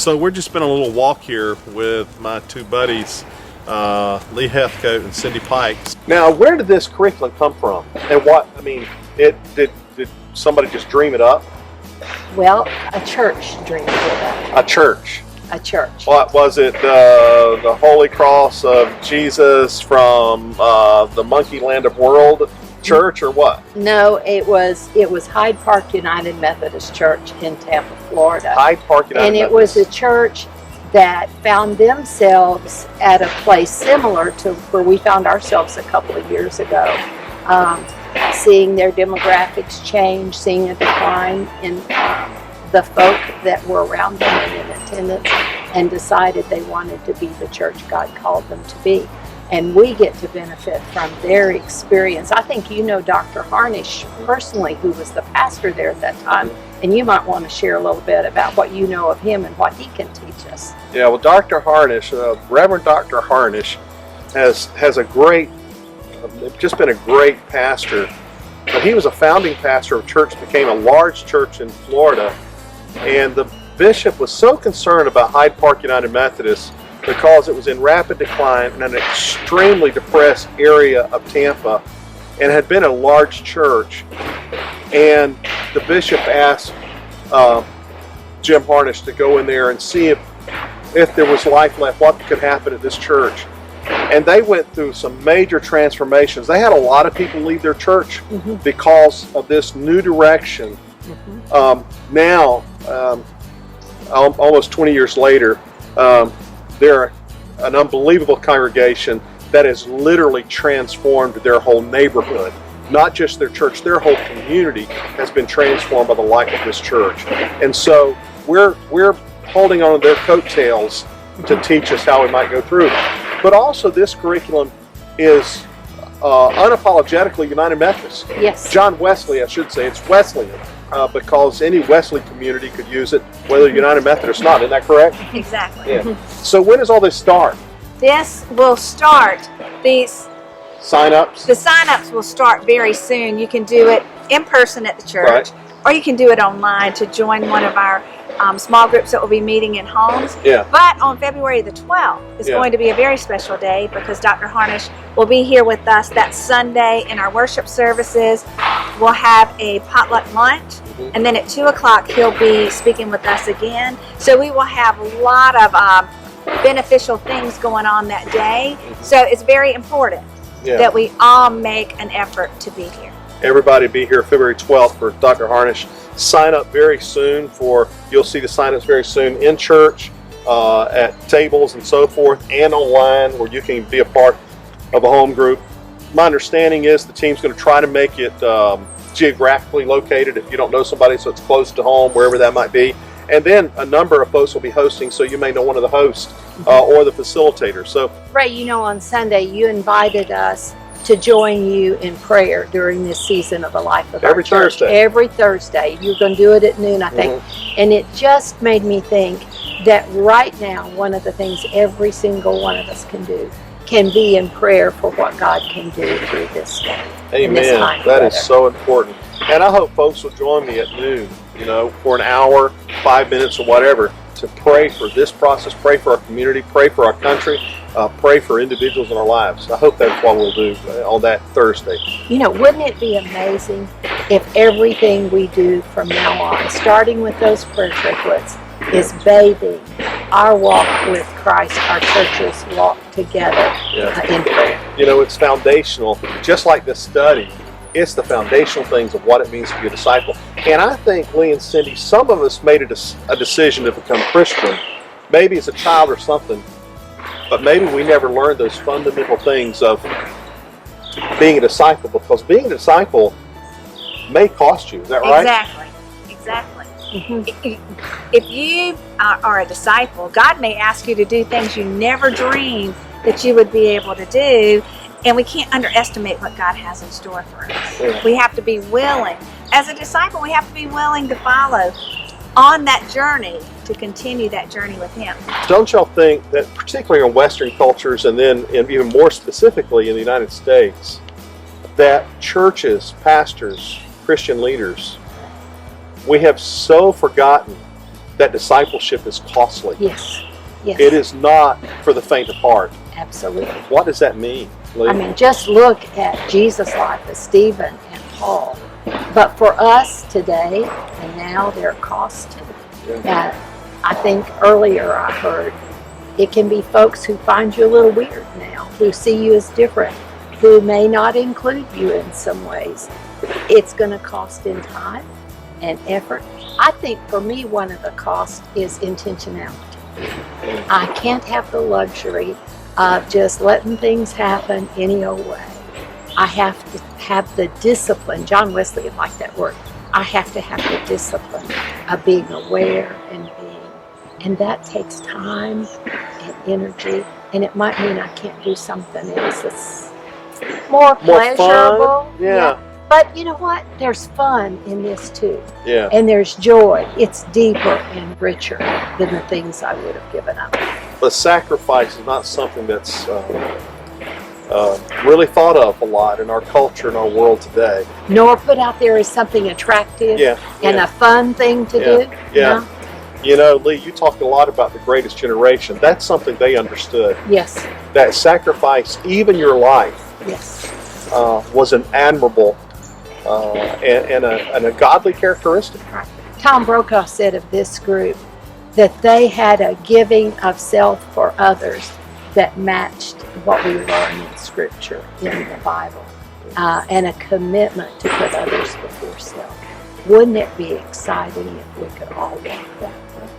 So we're just been on a little walk here with my two buddies, Lee Heathcote and Cindy Pikes. Now, where did this curriculum come from? And did somebody just dream it up? Well, a church dreamed it up. A church. A church. What was it? The Holy Cross of Jesus from the Monkey Land of World Church, or what? No, it was Hyde Park United Methodist Church in Tampa, Florida. Hyde Park United And it Methodist. was a church that found themselves at a place similar to where we found ourselves a couple of years ago. Seeing their demographics change, seeing a decline in the folk that were around them and in attendance, and decided they wanted to be the church God called them to be. And we get to benefit from their experience. I think you know Dr. Harnish personally, who was the pastor there at that time, and you might want to share a little bit about what you know of him and what he can teach us. Yeah, well, Dr. Harnish, Reverend Dr. Harnish, has just been a great pastor. But he was a founding pastor of a church that became a large church in Florida, and the bishop was so concerned about Hyde Park United Methodist because it was in rapid decline in an extremely depressed area of Tampa and had been a large church. And the bishop asked Jim Harnish to go in there and see if there was life left, what could happen at this church. And they went through some major transformations. They had a lot of people leave their church because of this new direction. Now, almost 20 years later, they're an unbelievable congregation that has literally transformed their whole neighborhood. Not just their church, their whole community has been transformed by the life of this church. And so we're holding on to their coattails to teach us how we might go through. But also this curriculum is unapologetically United Methodist. Yes. John Wesley, I should say, it's Wesleyan. Because any Wesley community could use it, whether United Methodist or not. Isn't that correct? Exactly. Yeah. So when does all this start? This will start, Sign-ups? the sign-ups will start very soon. You can do it in person at the church, or you can do it online to join one of our small groups that will be meeting in homes. Yeah. But on February the 12th is going to be a very special day because Dr. Harnish will be here with us that Sunday in our worship services. We'll have a potluck lunch, and then at 2 o'clock he'll be speaking with us again. So we will have a lot of beneficial things going on that day. So it's very important that we all make an effort to be here. Everybody be here February 12th for Dr. Harnish. Sign up very soon you'll see the sign-ups very soon in church, at tables and so forth, and online where you can be a part of a home group. My understanding is the team's going to try to make it geographically located if you don't know somebody, so it's close to home, wherever that might be. And then a number of folks will be hosting, so you may know one of the hosts or the facilitator. So, Ray, you know, on Sunday you invited us to join you in prayer during this season of the life of our church. Every Thursday. You're going to do it at noon, I think. And it just made me think that right now, one of the things every single one of us can do can be in prayer for what God can do through this day. Amen. That is so important. And I hope folks will join me at noon, for an hour, 5 minutes or whatever, to pray for this process, pray for our community, pray for our country, pray for individuals in our lives. I hope that's what we'll do on that Thursday. Wouldn't it be amazing if everything we do from now on, starting with those prayer triplets, is bathing our walk with Christ, our churches walk together in prayer. It's foundational, just like this study. It's the foundational things of what it means to be a disciple. And I think, Lee and Cindy, some of us made a decision to become Christian, maybe as a child or something, but maybe we never learned those fundamental things of being a disciple, because being a disciple may cost you. Is that right? Exactly. If you are a disciple, God may ask you to do things you never dreamed that you would be able to do. And we can't underestimate what God has in store for us. Yeah. We have to be willing. As a disciple, we have to be willing to follow on that journey, to continue that journey with Him. Don't y'all think that, particularly in Western cultures, and then even more specifically in the United States, that churches, pastors, Christian leaders, we have so forgotten that discipleship is costly. Yes. Yes. It is not for the faint of heart. Absolutely. What does that mean, Lee? I mean, just look at Jesus' life as Stephen and Paul. But for us today, and now they're costing. I think earlier I heard it can be folks who find you a little weird now, who see you as different, who may not include you in some ways. It's going to cost in time and effort. I think for me, one of the costs is intentionality. I can't have the luxury of just letting things happen any old way. I have to have the discipline. John Wesley liked that word. I have to have the discipline of being aware and that takes time and energy, and it might mean I can't do something else that's more pleasurable. Fun. Yeah. But you know what? There's fun in this too. Yeah. And there's joy. It's deeper and richer than the things I would have given up. But sacrifice is not something that's really thought of a lot in our culture, in our world today. Nor put out there as something attractive and a fun thing to do. Yeah. No? You know, Lee, you talked a lot about the greatest generation. That's something they understood. Yes. That sacrifice, even your life, Yes. was an admirable and a godly characteristic. Tom Brokaw said of this group that they had a giving of self for others that matched what we learn in Scripture, in the Bible, and a commitment to put others before self. Wouldn't it be exciting if we could all walk that way?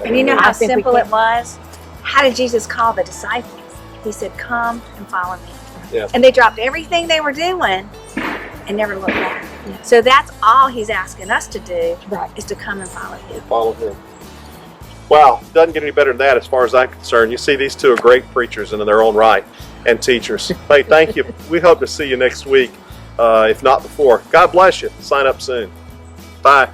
And you know how I think we simple can. it was? How did Jesus call the disciples? He said, come and follow me. Yeah. And they dropped everything they were doing and never looked back. Yeah. So that's all he's asking us to do, Right. is to come and follow him. Follow him. Wow, doesn't get any better than that as far as I'm concerned. You see, these two are great preachers in their own right and teachers. Hey, thank you. We hope to see you next week, if not before. God bless you. Sign up soon. Bye.